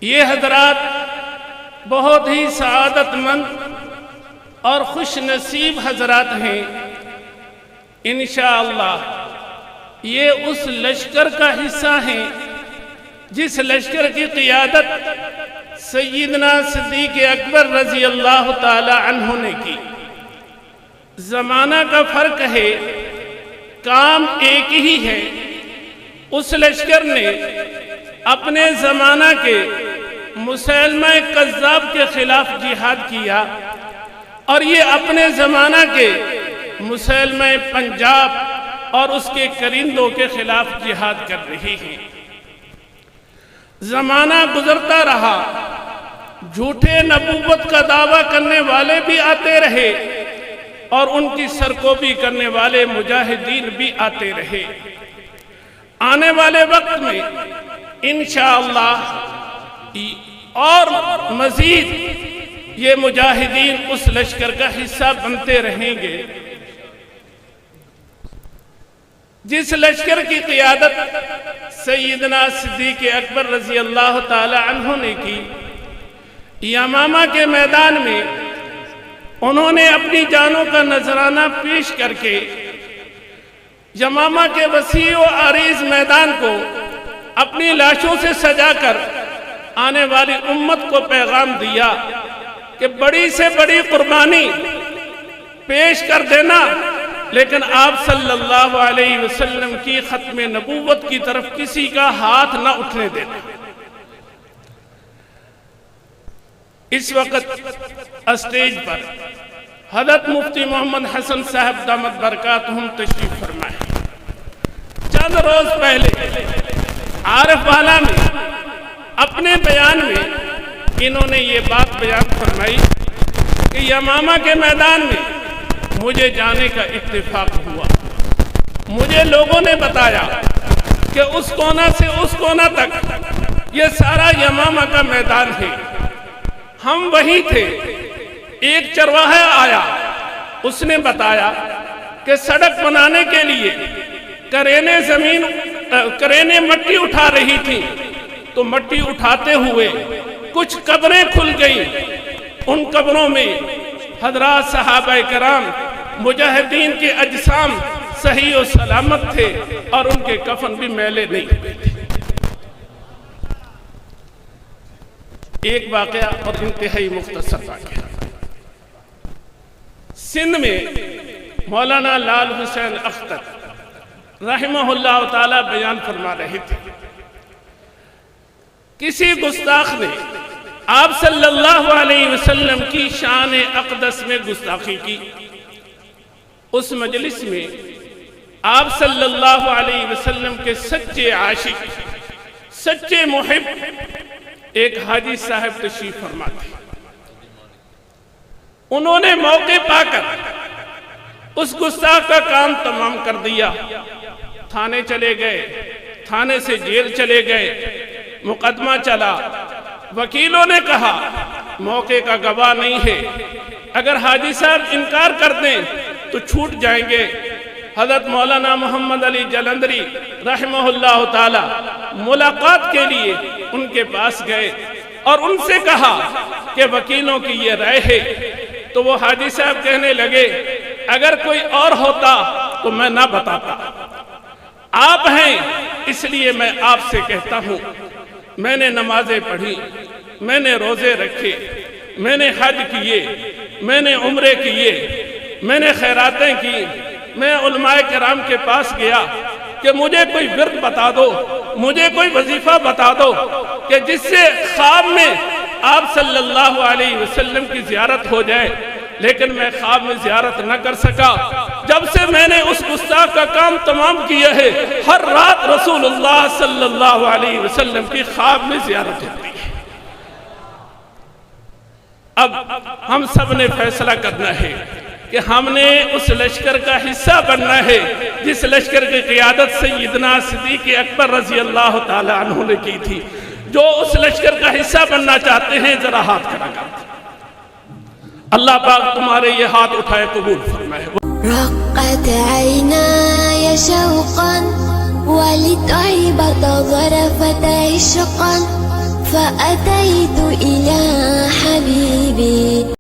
یہ حضرات بہت ہی سعادت مند اور خوش نصیب حضرات ہیں۔ انشاءاللہ یہ اس لشکر کا حصہ ہیں جس لشکر کی قیادت سیدنا صدیق اکبر رضی اللہ تعالی عنہ نے کی۔ زمانہ کا فرق ہے، کام ایک ہی ہے۔ اس لشکر نے اپنے زمانہ کے مسیلمہ کذاب کے خلاف جہاد کیا، اور یہ اپنے زمانہ کے مسیلمہ پنجاب اور اس کے کرندوں کے خلاف جہاد کر رہی ہیں۔ زمانہ گزرتا رہا، جھوٹے نبوت کا دعویٰ کرنے والے بھی آتے رہے اور ان کی سرکوبی کرنے والے مجاہدین بھی آتے رہے۔ آنے والے وقت میں انشاءاللہ اور مزید یہ مجاہدین اس لشکر کا حصہ بنتے رہیں گے جس لشکر کی قیادت سیدنا صدیق اکبر رضی اللہ تعالی عنہ نے کی۔ یمامہ کے میدان میں انہوں نے اپنی جانوں کا نذرانہ پیش کر کے یمامہ کے وسیع و عریض میدان کو اپنی لاشوں سے سجا کر آنے والی امت کو پیغام دیا کہ بڑی سے بڑی قربانی پیش کر دینا، لیکن آپ صلی اللہ علیہ وسلم کی ختم نبوت کی طرف کسی کا ہاتھ نہ اٹھنے دینا۔ اس وقت اسٹیج پر حضرت مفتی محمد حسن صاحب دامت برکاتہم تشریف فرمائے۔ چند روز پہلے عارف والا میں اپنے بیان میں انہوں نے یہ بات بیان فرمائی کہ یمامہ کے میدان میں مجھے جانے کا اتفاق ہوا۔ مجھے لوگوں نے بتایا کہ اس کونا سے اس کونا تک یہ سارا یمامہ کا میدان ہے۔ ہم وہی تھے، ایک چرواہا آیا، اس نے بتایا کہ سڑک بنانے کے لیے کرینے مٹی اٹھا رہی تھی، تو مٹی اٹھاتے ہوئے کچھ قبریں کھل گئیں۔ ان قبروں میں حضرات صحابہ کرام مجاہدین کے اجسام صحیح و سلامت تھے اور ان کے کفن بھی میلے نہیں ہوئے تھے۔ ایک واقعہ اور انتہائی مختصر واقعہ، سندھ میں مولانا لال حسین اختر رحمہ اللہ تعالی بیان فرما رہے تھے، کسی گستاخ نے آپ صلی اللہ علیہ وسلم کی شان اقدس میں گستاخی کی۔ اس مجلس میں آپ صلی اللہ علیہ وسلم کے سچے عاشق، سچے محب ایک حاجی صاحب تشریف فرما تھے۔ انہوں نے موقع پا کر اس گستاخ کا کام تمام کر دیا۔ تھانے چلے گئے، تھانے سے جیل چلے گئے، مقدمہ چلا۔ وکیلوں نے کہا موقع کا گواہ نہیں ہے، اگر حاجی صاحب انکار کر دیں تو چھوٹ جائیں گے۔ حضرت مولانا محمد علی جلندری رحمہ اللہ تعالی ملاقات کے لیے ان کے پاس گئے اور ان سے کہا کہ وکیلوں کی یہ رائے ہے۔ تو وہ حاجی صاحب کہنے لگے اگر کوئی اور ہوتا تو میں نہ بتاتا، آپ ہیں اس لیے میں آپ سے کہتا ہوں۔ میں نے نمازیں پڑھی، میں نے روزے رکھے، میں نے حج کیے، میں نے عمرے کیے، میں نے خیراتیں کی۔ میں علماء کرام کے پاس گیا کہ مجھے کوئی ورد بتا دو، مجھے کوئی وظیفہ بتا دو کہ جس سے خواب میں آپ صلی اللہ علیہ وسلم کی زیارت ہو جائے، لیکن میں خواب میں زیارت نہ کر سکا۔ جب سے میں نے اس گستاخ کا کام تمام کیا ہے، ہر رات رسول اللہ صلی اللہ علیہ وسلم کی خواب میں زیارت ہوتی ہے۔ اب ہم سب نے فیصلہ کرنا ہے کہ ہم نے اس لشکر کا حصہ بننا ہے جس لشکر کی قیادت سیدنا صدیق اکبر رضی اللہ تعالی عنہ نے کی تھی۔ جو اس لشکر کا حصہ بننا چاہتے ہیں ذرا ہاتھ کھڑا کریں۔ اللہ پاک تمہارے یہ ہاتھ اٹھائے قبول فرمائے۔ رقت عيناي شوقا ولتعبت ظرفت عشقا فأتيت إلى